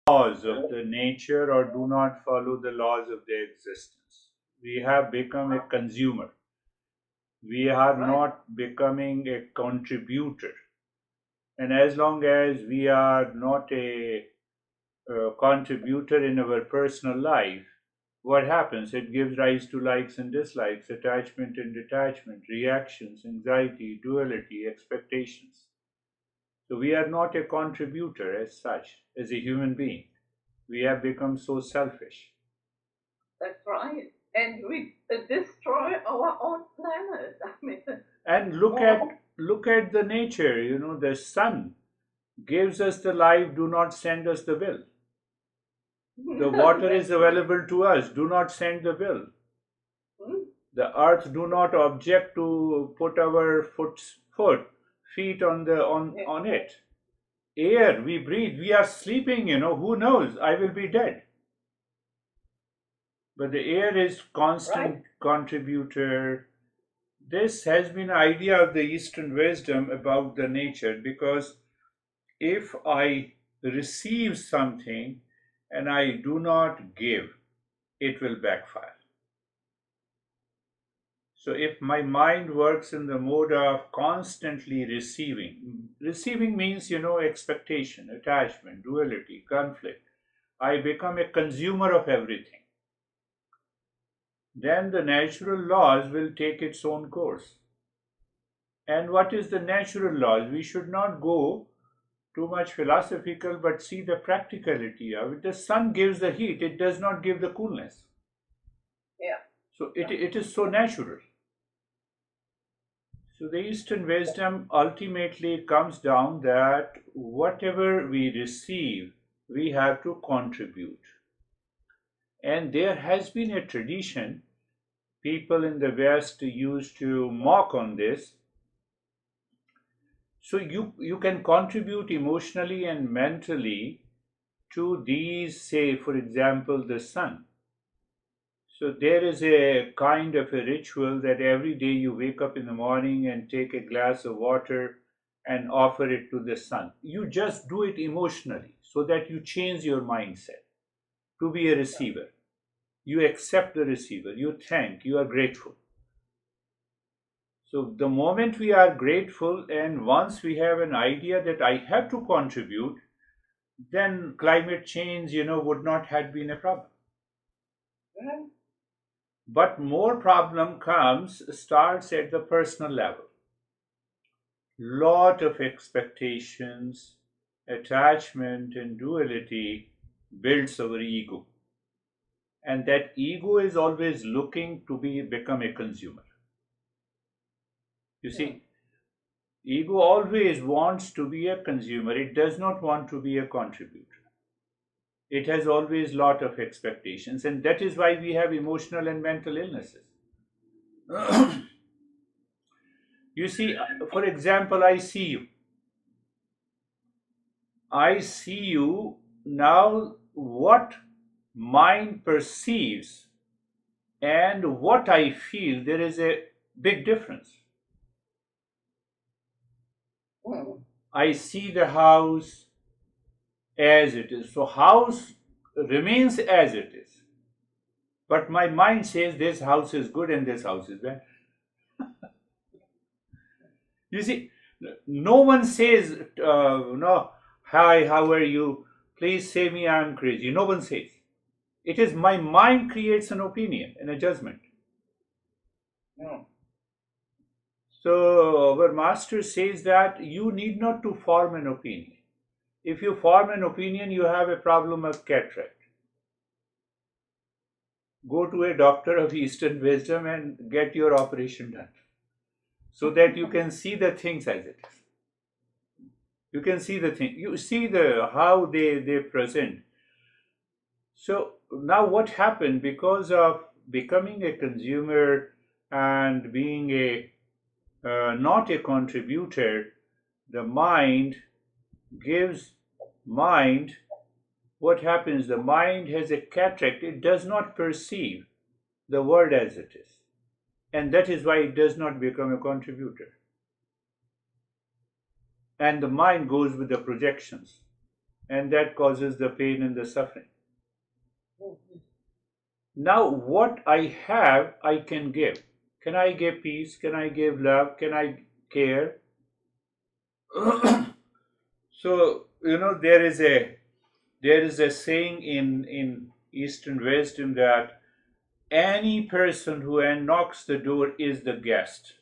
laws of the nature or do not follow the laws of their existence. We have become a consumer. We are not becoming a contributor. And as long as we are not a contributor in our personal life, what happens? It gives rise to likes and dislikes, attachment and detachment, reactions, anxiety, duality, expectations. So we are not a contributor as such, as a human being. We have become so selfish. That's right. And we destroy our own planet. I mean, And look at the nature, the sun gives us the life, do not send us the bill. The water is available to us, do not send the bill. The earth do not object to put our feet on it. Air we breathe, we are sleeping, who knows? I will be dead. But the air is constant Right. contributor. This has been an idea of the Eastern wisdom about the nature, because if I receive something and I do not give, it will backfire. So if my mind works in the mode of constantly receiving means, expectation, attachment, duality, conflict. I become a consumer of everything. Then the natural laws will take its own course. And what is the natural laws? We should not go too much philosophical, but see the practicality of it. The sun gives the heat, it does not give the coolness. Yeah. So it is so natural. So the Eastern wisdom ultimately comes down that whatever we receive, we have to contribute. And there has been a tradition, people in the West used to mock on this. So you can contribute emotionally and mentally to these, say, for example, the sun. So there is a kind of a ritual that every day you wake up in the morning and take a glass of water and offer it to the sun. You just do it emotionally so that you change your mindset to be a receiver. You accept the receiver, you thank, you are grateful. So the moment we are grateful, and once we have an idea that I have to contribute, then climate change, would not have been a problem. Mhm. But more problem starts at the personal level. Lot of expectations, attachment, and duality builds our ego, and that ego is always looking to become a consumer. You Mhm. see, ego always wants to be a consumer. It does not want to be a contributor. It has always lot of expectations, and that is why we have emotional and mental illnesses. You see, for example, I see you now. What mind perceives and what I feel, there is a big difference. Mhm. I see the house as it is. So house remains as it is. But my mind says this house is good and this house is bad. You see, no one says, no, hi, how are you? Please say me I'm crazy. No one says. It is my mind creates an opinion and a judgment. Mhm. So our master says that you need not to form an opinion. If you form an opinion, you have a problem of cataract. Go to a doctor of Eastern wisdom and get your operation done so that you can see the things as it is. You can see the thing. You see the how they present. So now what happened because of becoming a consumer and being a not a contributor, the mind gives mind what happens? The mind has a cataract, it does not perceive the world as it is. And that is why it does not become a contributor. And the mind goes with the projections. and that causes the pain and the suffering. Now, what I have, I can give. Can I give peace? Can I give love? Can I care? So, there is a saying in Eastern wisdom that any person who knocks the door is the guest.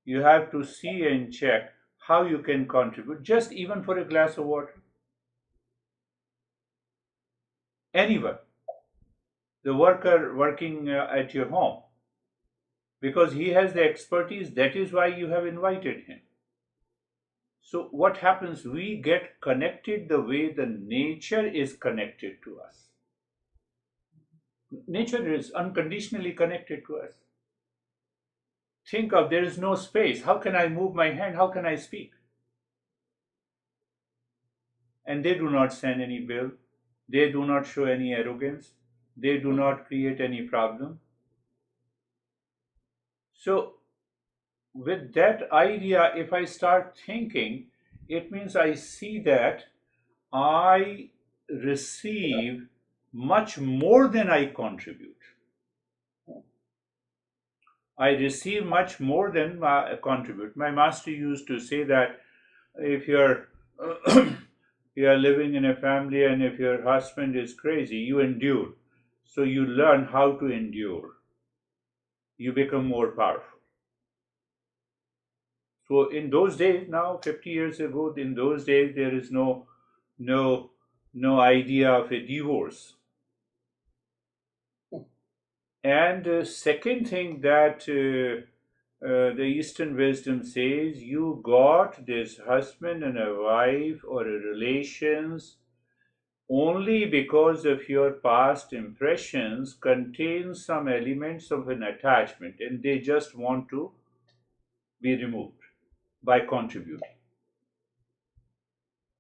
You have to see and check how you can contribute, just even for a glass of water. Anyone, the worker working at your home, because he has the expertise, that is why you have invited him. So, what happens? We get connected the way the nature is connected to us. Nature is unconditionally connected to us. Think of, there is no space. How can I move my hand? How can I speak? And they do not send any bill. They do not show any arrogance. They do not create any problem. So, with that idea, if I start thinking, it means I see that I receive much more than I contribute. I receive much more than I contribute. My master used to say that if you're you are living in a family and if your husband is crazy, you endure. So you learn how to endure. You become more powerful. So in those days, now 50 years ago, in those days there is no idea of a divorce. And second thing that the Eastern wisdom says, you got this husband and a wife or a relations only because of your past impressions contain some elements of an attachment, and they just want to be removed by contributing,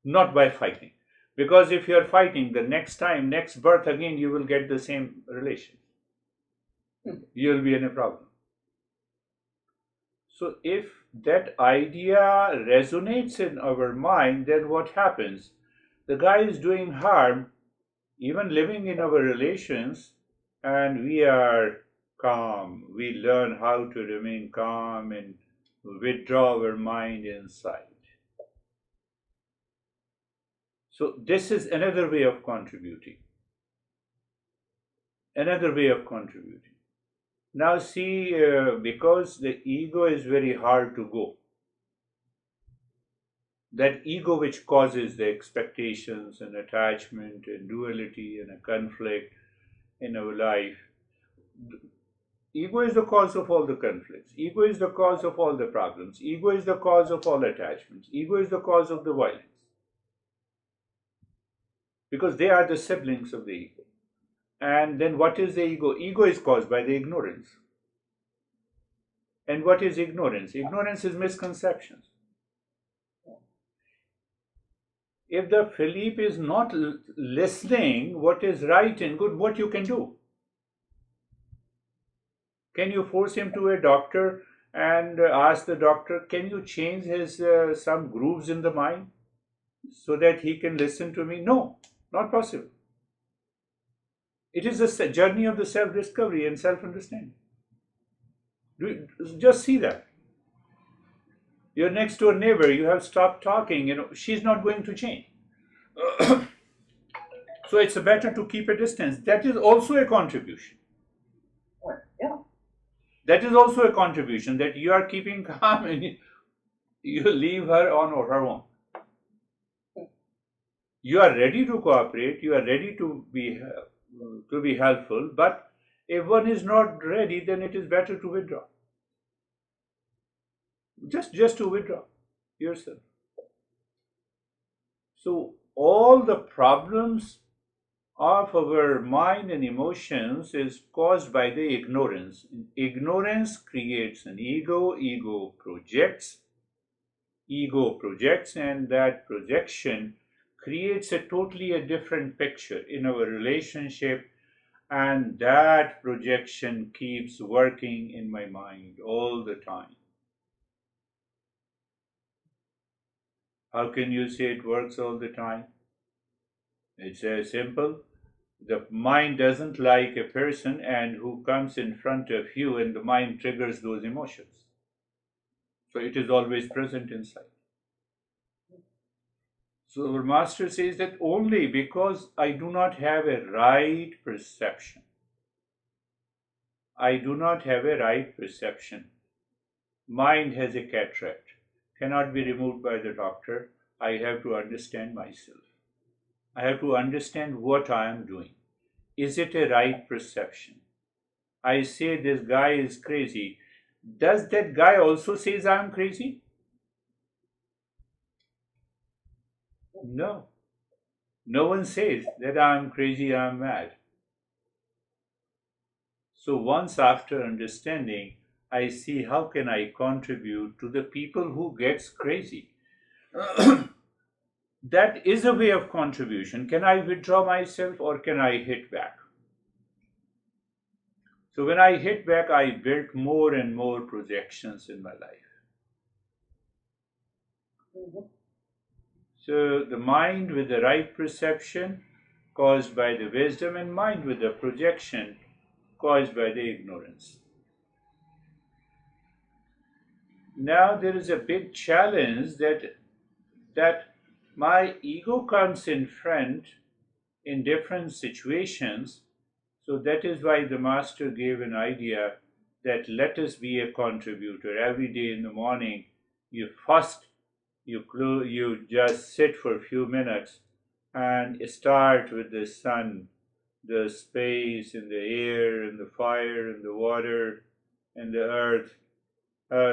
not by fighting. Because if you're fighting, the next time, next birth again, you will get the same relation. You'll be in a problem. So if that idea resonates in our mind, then what happens? The guy is doing harm, even living in our relations, and we are calm. We learn how to remain calm and withdraw our mind inside. So this is another way of contributing. Another way of contributing. Now see, because the ego is very hard to go. That ego which causes the expectations and attachment and duality and a conflict in our life. Ego is the cause of all the conflicts. Ego is the cause of all the problems. Ego is the cause of all attachments. Ego is the cause of the violence. Because they are the siblings of the ego. And then what is the ego? Ego is caused by the ignorance. And what is ignorance? Ignorance is misconceptions. If the Philippe is not listening what is right and good, what you can do? Can you force him to a doctor and ask the doctor, can you change his some grooves in the mind so that he can listen to me? No, not possible. It is a journey of the self-discovery and self-understanding. Just see that. Your next door neighbor, you have stopped talking, she's not going to change. So it's better to keep a distance. That is also a contribution. Yeah. That is also a contribution, that you are keeping calm and you leave her on her own. You are ready to cooperate, you are ready to be helpful, but if one is not ready, then it is better to withdraw. Just to withdraw yourself. So all the problems of our mind and emotions is caused by the ignorance. Ignorance creates an ego. Ego projects, and that projection creates a totally different picture in our relationship, and that projection keeps working in my mind all the time. How can you say it works all the time? It's simple. The mind doesn't like a person and who comes in front of you, and the mind triggers those emotions. So it is always present inside. So our master says that only because I do not have a right perception. I do not have a right perception. Mind has a cataract, cannot be removed by the doctor. I have to understand myself. I have to understand what I am doing. Is it a right perception? I say this guy is crazy. Does that guy also says I am crazy? No. No one says that I am crazy, I am mad. So once after understanding, I see how can I contribute to the people who gets crazy. That is a way of contribution. Can I withdraw myself or can I hit back? So when I hit back, I built more and more projections in my life. Mhm. So the mind with the right perception caused by the wisdom, and mind with the projection caused by the ignorance. Now there is a big challenge that my ego comes in front in different situations. So that is why the master gave an idea that let us be a contributor. Every day in the morning, you first you just sit for a few minutes and start with the sun, the space, and the air, and the fire, and the water, and the earth.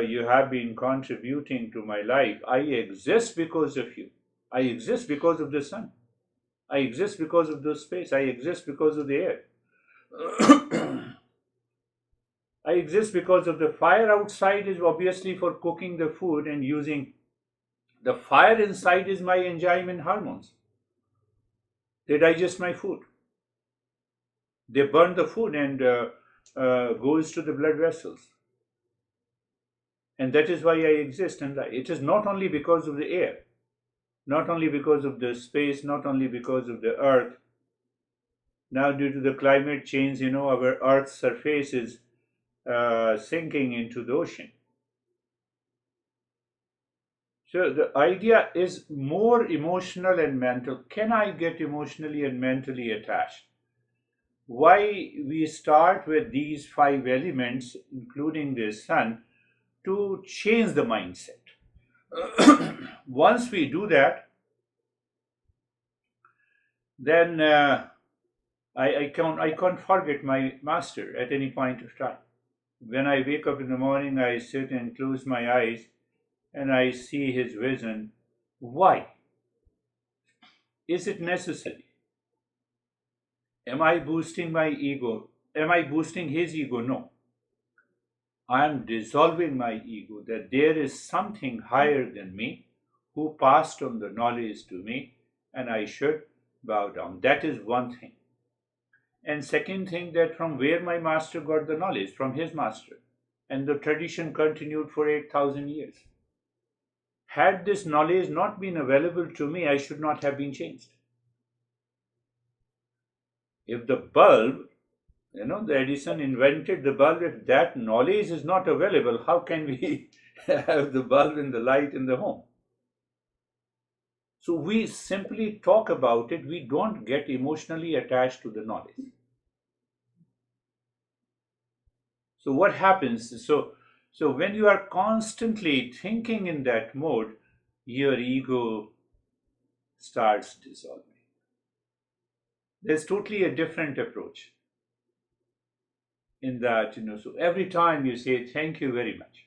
You have been contributing to my life. I exist because of you. I exist because of the sun. I exist because of the space. I exist because of the air. I exist because of the fire outside is obviously for cooking the food and using the fire inside is my enjoyment hormones. They digest my food. They burn the food and goes to the blood vessels. And that is why I exist. And it is not only because of the air, not only because of the space, not only because of the earth. Now, due to the climate change, our earth's surface is sinking into the ocean. So the idea is more emotional and mental. Can I get emotionally and mentally attached? Why we start with these five elements, including the sun, to change the mindset. Once we do that, then I can't forget my master at any point of time. When I wake up in the morning, I sit and close my eyes and I see his vision. Why? Is it necessary? Am I boosting my ego? Am I boosting his ego? No. I am dissolving my ego that there is something higher than me who passed on the knowledge to me and I should bow down. That is one thing. And second thing, that from where my master got the knowledge, from his master. And the tradition continued for 8,000 years. Had this knowledge not been available to me, I should not have been changed. If the bulb, the Edison invented the bulb, if that knowledge is not available, how can we have the bulb and the light in the home? So we simply talk about it, we don't get emotionally attached to the knowledge. So what happens? So when you are constantly thinking in that mode, your ego starts dissolving. There's totally a different approach in that, so every time you say thank you very much.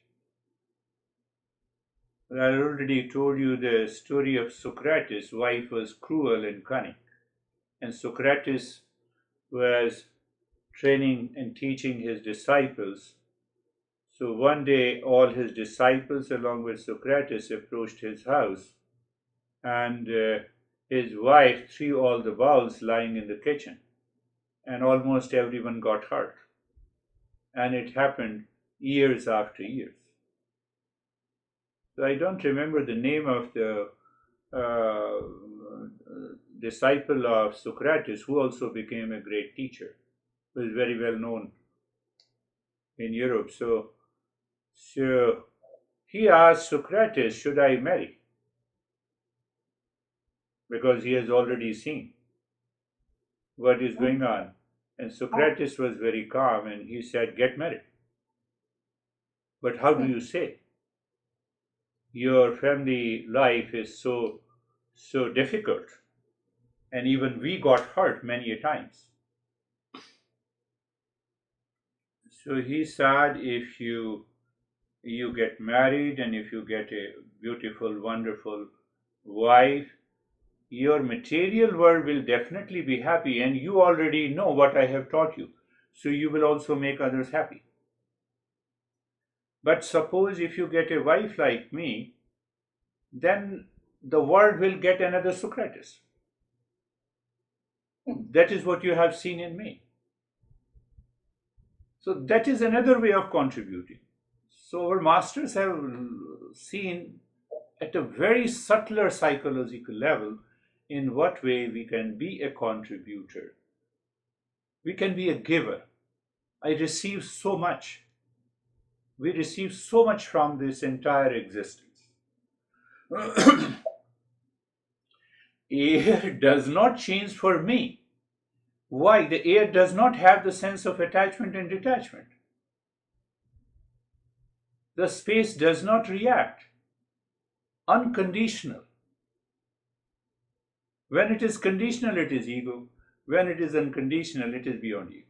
I already told you the story of Socrates. Wife was cruel and cunning, and Socrates was training and teaching his disciples. So one day, all his disciples, along with Socrates, approached his house, and his wife threw all the bowls lying in the kitchen, and almost everyone got hurt. And it happened years after years. So I don't remember the name of the uh, disciple of Socrates, who also became a great teacher, was very well known in Europe. So he asked Socrates, should I marry? Because he has already seen what is going on. And Socrates was very calm and he said, get married. But how do you say? Your family life is so difficult. And even we got hurt many a times. So he said, if you get married and if you get a beautiful, wonderful wife, your material world will definitely be happy, and you already know what I have taught you. So you will also make others happy. But suppose if you get a wife like me, then the world will get another Socrates. That is what you have seen in me. So that is another way of contributing. So our masters have seen at a very subtler psychological level in what way we can be a contributor. We can be a giver. I receive so much. We receive so much from this entire existence. Air does not change for me. Why? The air does not have the sense of attachment and detachment. The space does not react. Unconditional. When it is conditional, it is ego. When it is unconditional, it is beyond ego.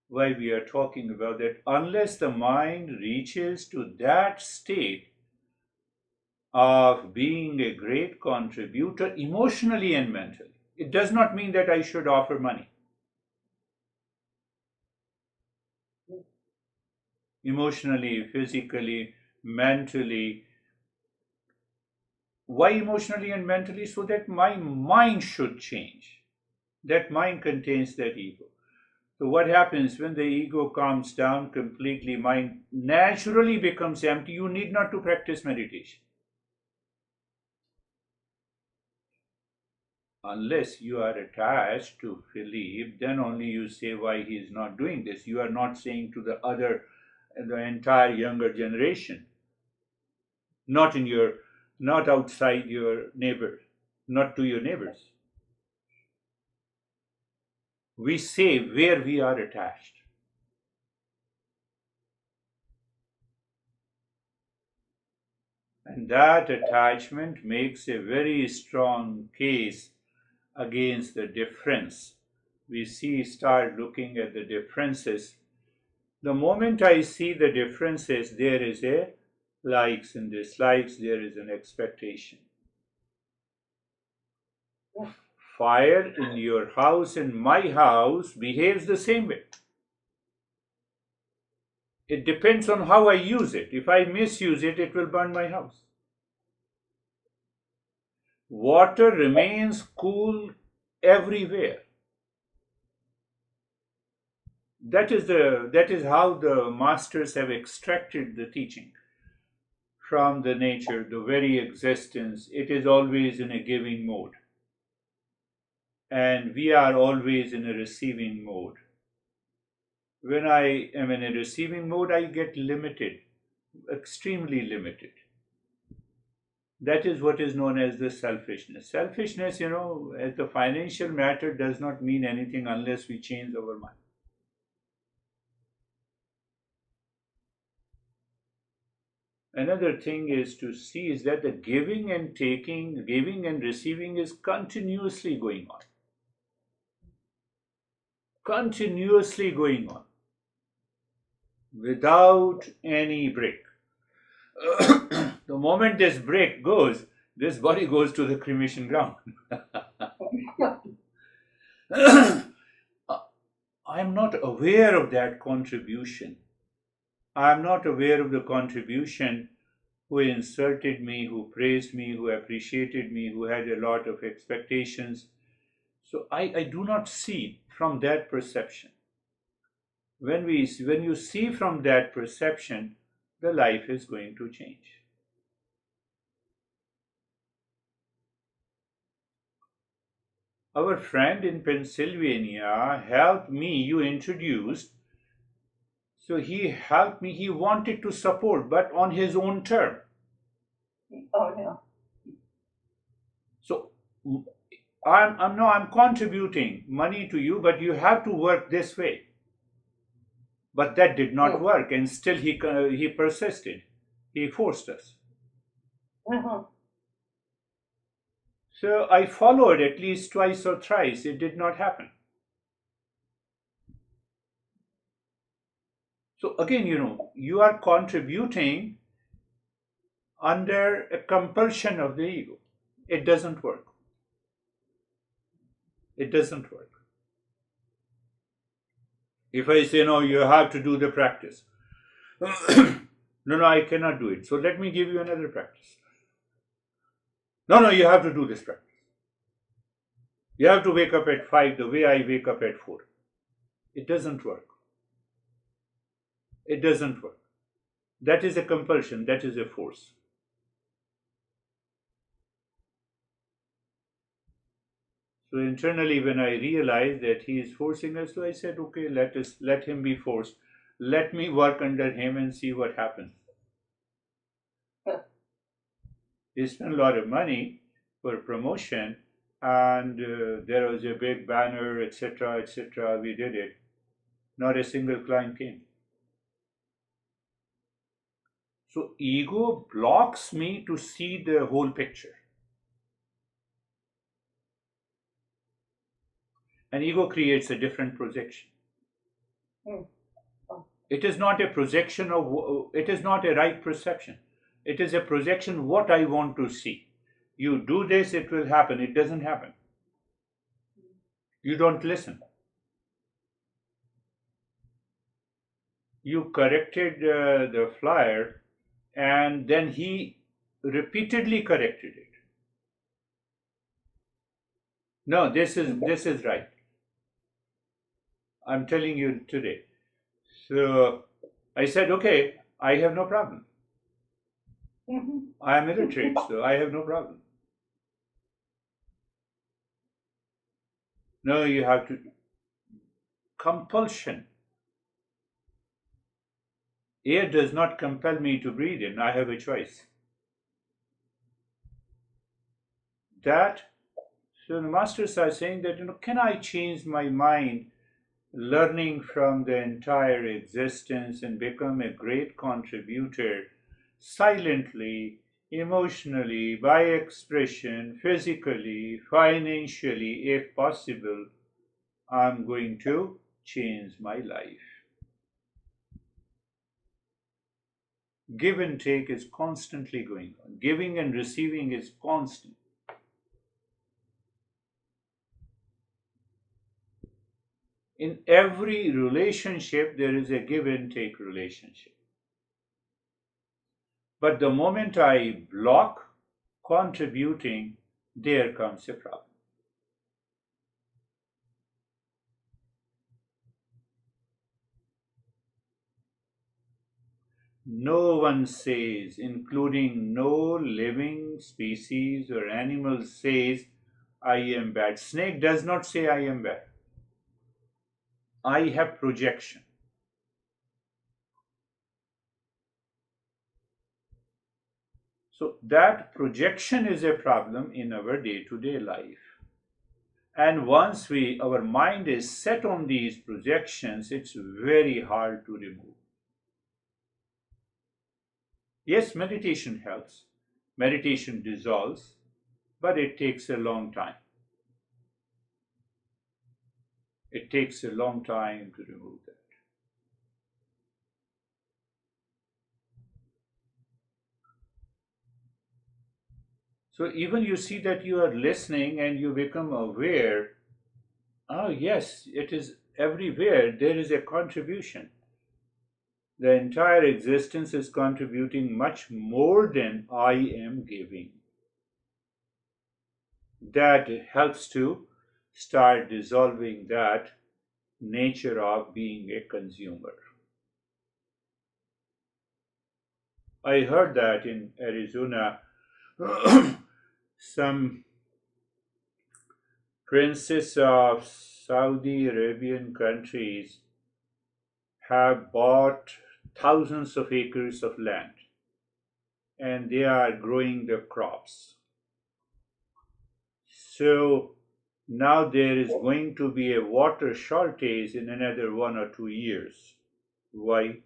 Why we are talking about that? Unless the mind reaches to that state of being a great contributor emotionally and mentally, it does not mean that I should offer money. Emotionally, physically, mentally. Why emotionally and mentally? So that my mind should change. That mind contains that ego. So what happens when the ego calms down completely, mind naturally becomes empty. You need not to practice meditation. Unless you are attached to Philip, then only you say why he is not doing this. You are not saying to the entire younger generation, not outside your neighbor, not to your neighbors. We say where we are attached. And that attachment makes a very strong case against the difference. We start looking at the differences. The moment I see the differences, there is a likes and dislikes, there is an expectation. Fire in your house and my house behaves the same way. It depends on how I use it. If I misuse it, it will burn my house. Water remains cool everywhere. That is how the masters have extracted the teaching from the nature, the very existence. It is always in a giving mode. And we are always in a receiving mode. When I am in a receiving mode, I get limited, extremely limited. That is what is known as the selfishness. Selfishness, as the financial matter, does not mean anything unless we change our mind. Another thing is to see is that the giving and taking, giving and receiving is continuously going on. Continuously going on. Without any break. The moment this break goes, this body goes to the cremation ground. I am not aware of that contribution. I am not aware of the contribution who insulted me, who praised me, who appreciated me, who had a lot of expectations. So I do not see from that perception. When you see from that perception, the life is going to change. Our friend in Pennsylvania helped me, you introduced, so he helped me, he wanted to support, but on his own term. Oh, yeah. So I'm contributing money to you, but you have to work this way. But that did not work, and still he persisted. He forced us. Uh-huh. So I followed at least twice or thrice. It did not happen. So again, you are contributing under a compulsion of the ego. It doesn't work. It doesn't work. If I say, no, you have to do the practice. No, I cannot do it. So let me give you another practice. No, you have to do this practice. You have to wake up at 5 the way I wake up at 4. It doesn't work. It doesn't work. That is a compulsion. That is a force. So internally, when I realized that he is forcing us, so I said, okay, let him be forced. Let me work under him and see what happens. He spent a lot of money for promotion, and there was a big banner, etc., etc. We did it. Not a single client came. So ego blocks me to see the whole picture. And ego creates a different projection. It is not a projection of, it is not a right perception. It is a projection what I want to see. You do this, it will happen. It doesn't happen. You don't listen. You corrected the flyer, and then he repeatedly corrected it. No, this is right. I'm telling you today. So I said, okay, I have no problem. I am illiterate, so I have no problem. No, you have to. Compulsion. Air does not compel me to breathe in. I have a choice. That, so the masters are saying that, can I change my mind, learning from the entire existence and become a great contributor silently, emotionally, by expression, physically, financially, if possible, I'm going to change my life. Give and take is constantly going on. Giving and receiving is constant. In every relationship, there is a give and take relationship. But the moment I block contributing, there comes a problem. No one says, including no living species or animal says, I am bad. Snake does not say I am bad. I have projection. So that projection is a problem in our day-to-day life. And once our mind is set on these projections, it's very hard to remove. Yes, meditation helps. Meditation dissolves, but it takes a long time. It takes a long time to remove that. So even you see that you are listening and you become aware, oh yes, it is everywhere, there is a contribution. The entire existence is contributing much more than I am giving. That helps to start dissolving that nature of being a consumer. I heard that in Arizona, some princes of Saudi Arabian countries have bought thousands of acres of land and they are growing the crops. So now there is going to be a water shortage in another 1 or 2 years. Why?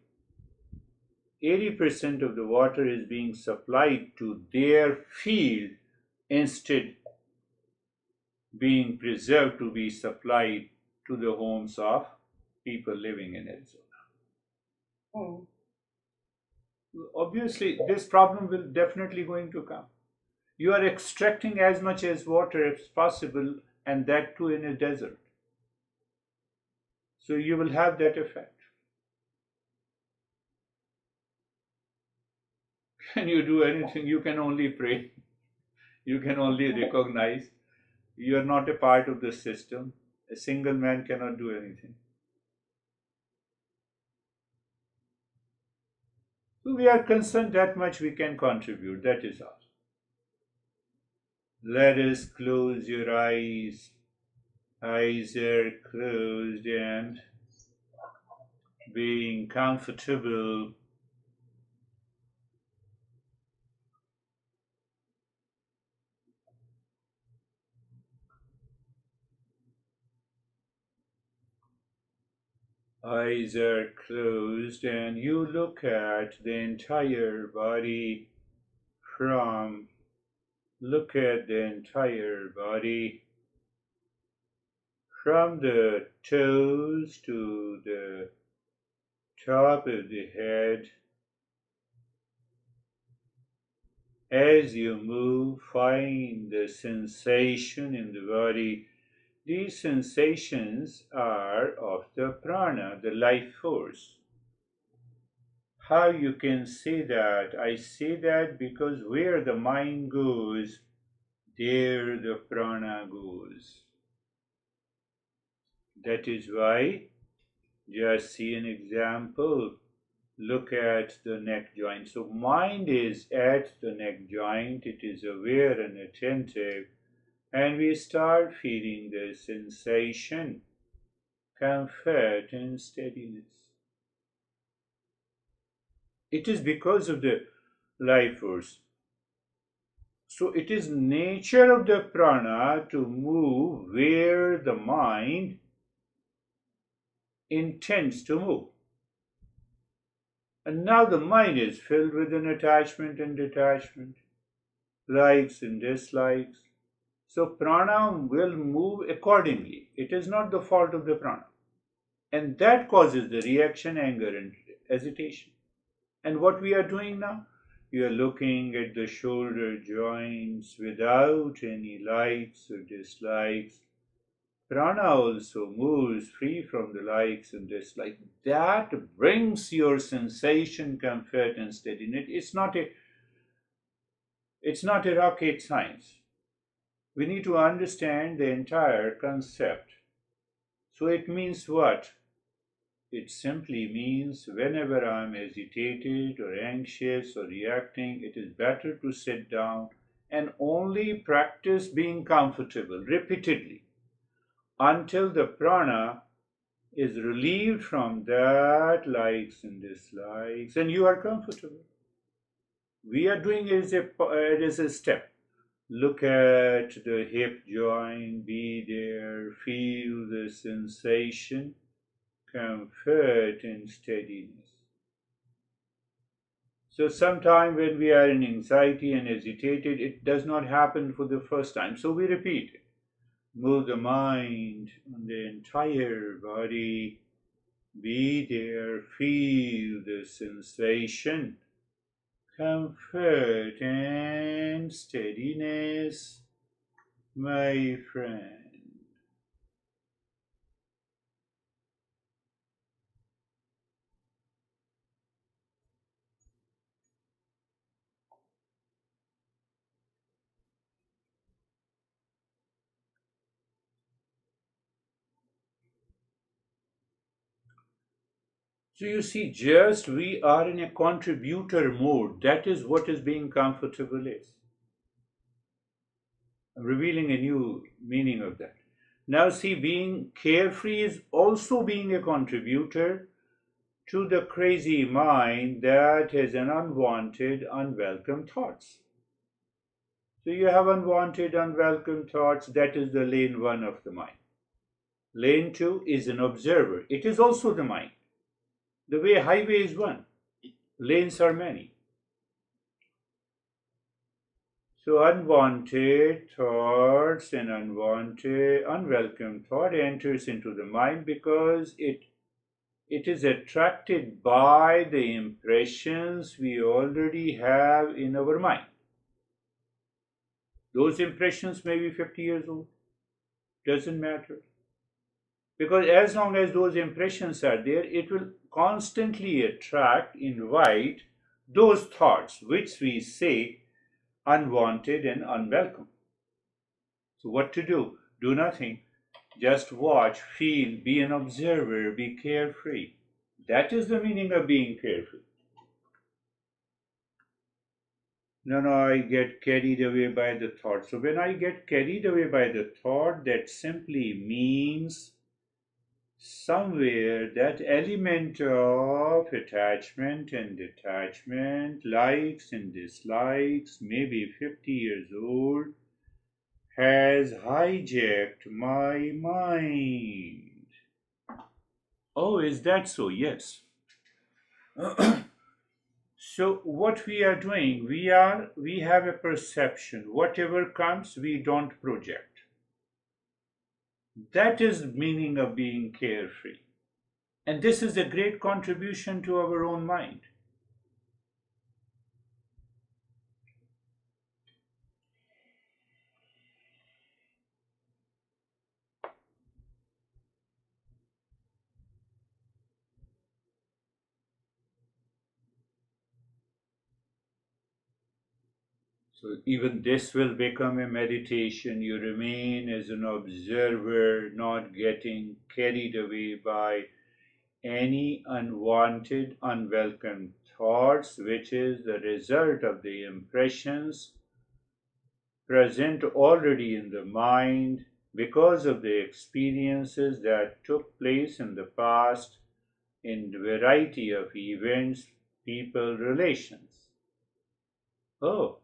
80% of the water is being supplied to their field instead being preserved to be supplied to the homes of people living in Arizona. Mm. Obviously, this problem will definitely going to come. You are extracting as much as water as possible, and that too in a desert. So you will have that effect. Can you do anything? You can only pray. You can only recognize you are not a part of the system. A single man cannot do anything. So we are concerned that much we can contribute. That is all. Let us close your eyes. Eyes are closed and being comfortable. Eyes are closed and you look at the entire body from look at the entire body from the toes to the top of the head. As you move, find the sensation in the body. These sensations are of the prana, the life force. How you can say that? I say that because where the mind goes, there the prana goes. That is why, just see an example. Look at the neck joint. So, mind is at the neck joint, it is aware and attentive, and we start feeling the sensation, comfort, and steadiness. It is because of the life force. So, it is nature of the prana to move where the mind intends to move. And now the mind is filled with an attachment and detachment, likes and dislikes. So prana will move accordingly. It is not the fault of the prana. And that causes the reaction, anger, and hesitation. And what we are doing now? We are looking at the shoulder joints without any likes or dislikes. Prana also moves free from the likes and dislikes. That brings your sensation, comfort, and steadiness. It's not a rocket science. We need to understand the entire concept. So it means what? It simply means whenever I'm agitated or anxious or reacting, it is better to sit down and only practice being comfortable repeatedly until the prana is relieved from that likes and dislikes and you are comfortable. We are doing it as a step. Look at the hip joint, be there, feel the sensation, comfort, and steadiness. So, sometime when we are in anxiety and agitated, it does not happen for the first time. So, we repeat it. Move the mind on the entire body, be there, feel the sensation, comfort, and steadiness, my friend. So you see, just we are in a contributor mode. That is what is being comfortable is. I'm revealing a new meaning of that. Now see, being carefree is also being a contributor to the crazy mind that has an unwanted, unwelcome thoughts. So you have unwanted, unwelcome thoughts. That is the lane one of the mind. Lane two is an observer. It is also the mind. The way highway is one, lanes are many. So unwanted thoughts and unwanted, unwelcome thought enters into the mind because it is attracted by the impressions we already have in our mind. Those impressions may be 50 years old, doesn't matter. Because as long as those impressions are there, it will constantly attract, invite those thoughts which we say unwanted and unwelcome. So, what to do? Do nothing. Just watch, feel, be an observer, be carefree. That is the meaning of being carefree. No, I get carried away by the thought. So, when I get carried away by the thought, that simply means somewhere that element of attachment and detachment, likes and dislikes, maybe 50 years old, has hijacked my mind. Oh, is that so? Yes. So what we are doing, we have a perception. Whatever comes, we don't project. That is the meaning of being carefree. And this is a great contribution to our own mind. So even this will become a meditation. You remain as an observer, not getting carried away by any unwanted, unwelcome thoughts, which is the result of the impressions present already in the mind because of the experiences that took place in the past in the variety of events, people, relations. Oh,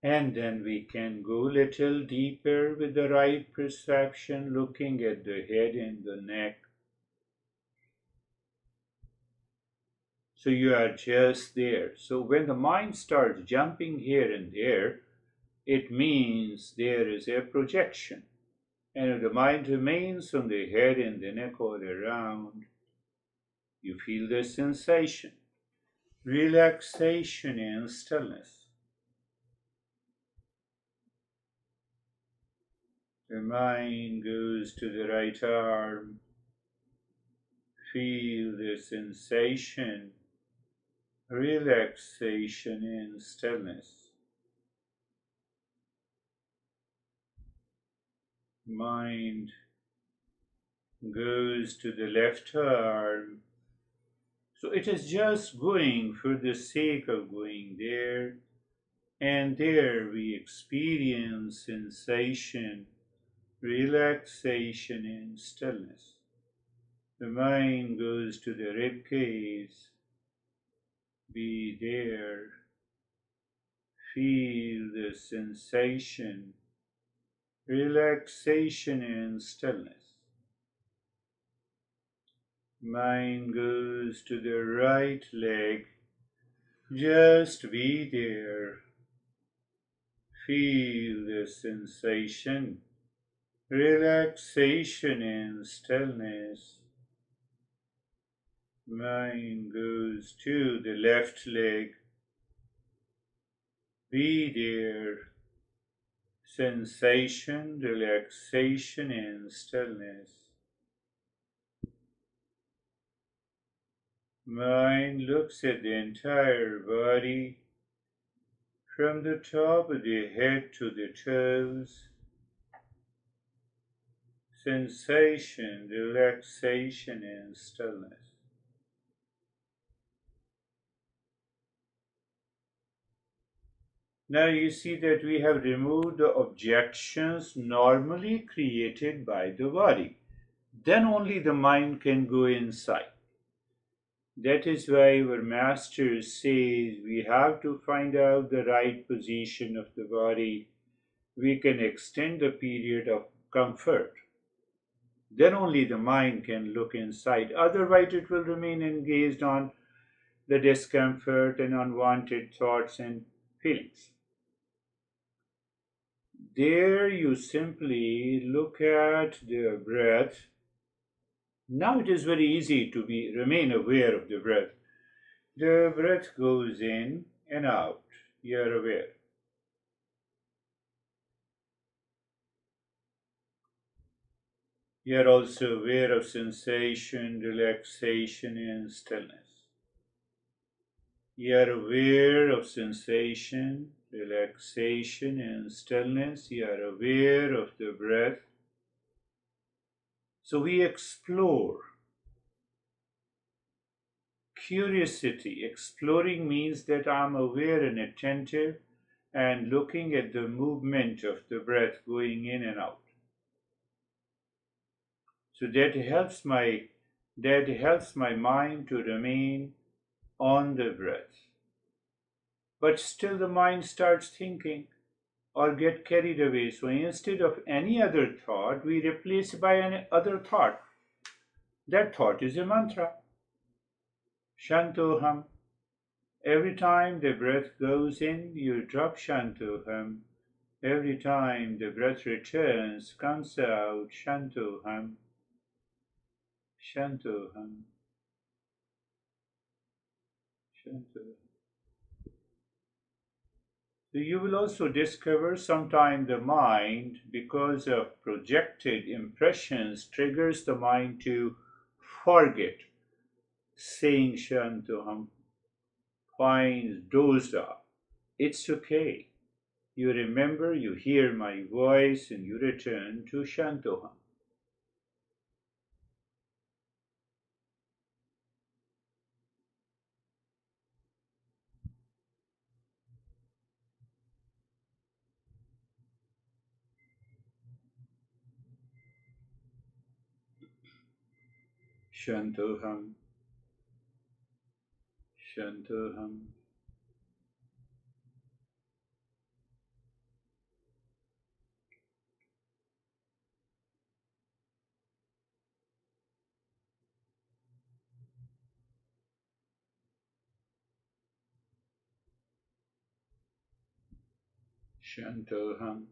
and then we can go little deeper with the right perception, looking at the head and the neck. So you are just there. So when the mind starts jumping here and there, it means there is a projection. And if the mind remains on the head and the neck all around, you feel the sensation, relaxation and stillness. The mind goes to the right arm. Feel the sensation, relaxation and stillness. Mind goes to the left arm. So it is just going for the sake of going there, and there we experience sensation, relaxation, and stillness. The mind goes to the rib cage, be there, feel the sensation, relaxation, and stillness. Mind goes to the right leg, just be there, feel the sensation, relaxation and stillness. Mind goes to the left leg. Be there. Sensation, relaxation, and stillness. Mind looks at the entire body from the top of the head to the toes. Sensation, relaxation, and stillness. Now you see that we have removed the objections normally created by the body. Then only the mind can go inside. That is why our master says we have to find out the right position of the body. We can extend the period of comfort. Then only the mind can look inside. Otherwise, it will remain engaged on the discomfort and unwanted thoughts and feelings. There you simply look at the breath. Now it is very easy to remain aware of the breath. The breath goes in and out. You are aware. You are also aware of sensation, relaxation, and stillness. You are aware of sensation, relaxation, and stillness. You are aware of the breath. So we explore. Curiosity. Exploring means that I'm aware and attentive and looking at the movement of the breath going in and out. So that helps my mind to remain on the breath. But still the mind starts thinking or get carried away. So instead of any other thought, we replace it by any other thought. That thought is a mantra. Shantoham. Every time the breath goes in, you drop Shantoham. Every time the breath returns, comes out Shantoham. Shantoham. Shantoham. So you will also discover sometime the mind, because of projected impressions, triggers the mind to forget saying Shantoham, finds dozed off. It's okay. You remember, you hear my voice, and you return to Shantoham. Shantoham. Shantoham. Shantoham.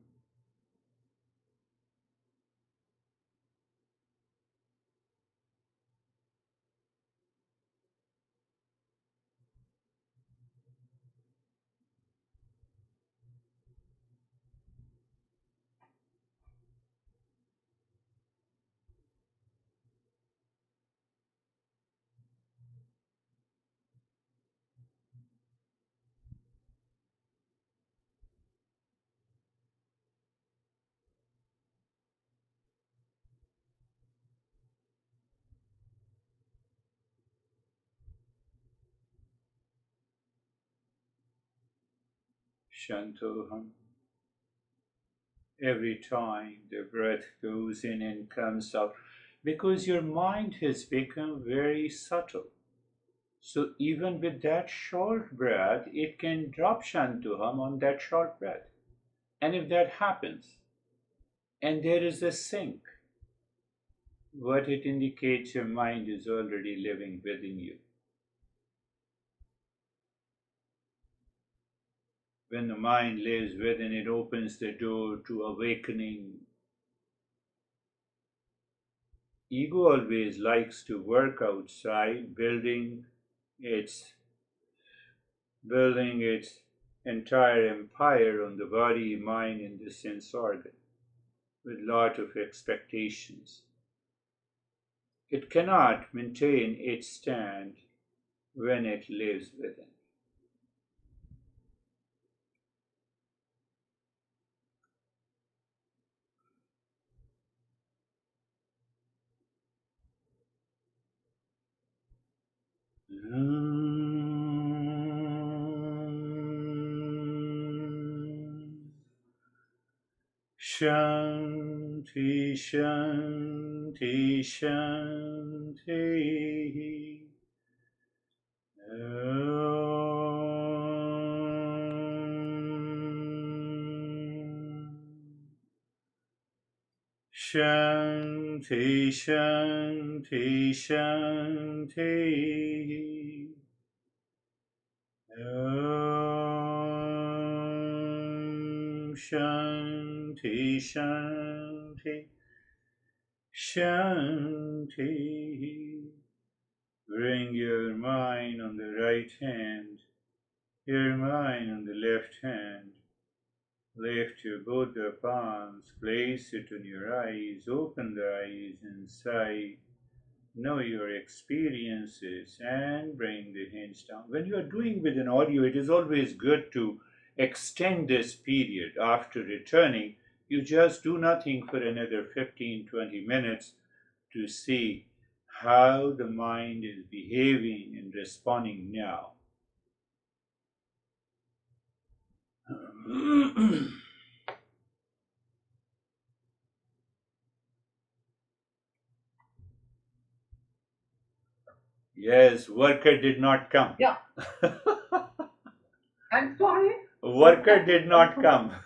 Shantoham. Every time the breath goes in and comes out, because your mind has become very subtle. So even with that short breath, it can drop Shantoham on that short breath. And if that happens, and there is a sync, what it indicates, your mind is already living within you. When the mind lives within, it opens the door to awakening ego always likes to work outside, building its entire empire on the body, mind, and the sense organ with lot of expectations. It cannot maintain its stand when it lives within. Shanti, Shanti, Shanti. Shanti, Shanti, Shanti. Shanti, Shanti, Shanti. Bring your mind on the right hand, your mind on the left hand. Lift your both the palms, place it on your eyes, open the eyes and sigh. Know your experiences and bring the hands down. When you are doing with an audio, it is always good to extend this period. After returning, you just do nothing for another 15-20 minutes to see how the mind is behaving and responding now. Yes, worker did not come. Yeah. I'm sorry? Worker did not come.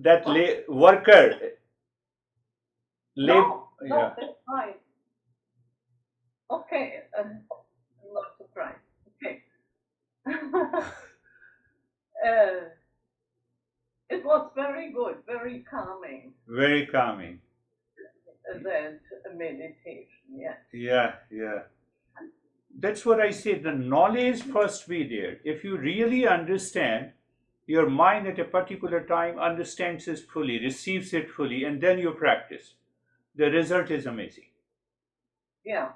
That worker. No, Yeah. that's fine. Okay, I'm not surprised. Okay. It was very good, very calming. Very calming. That meditation, yes. Yeah. That's what I said. The knowledge first be there. If you really understand, your mind at a particular time understands it fully, receives it fully, and then you practice. The result is amazing. Yeah.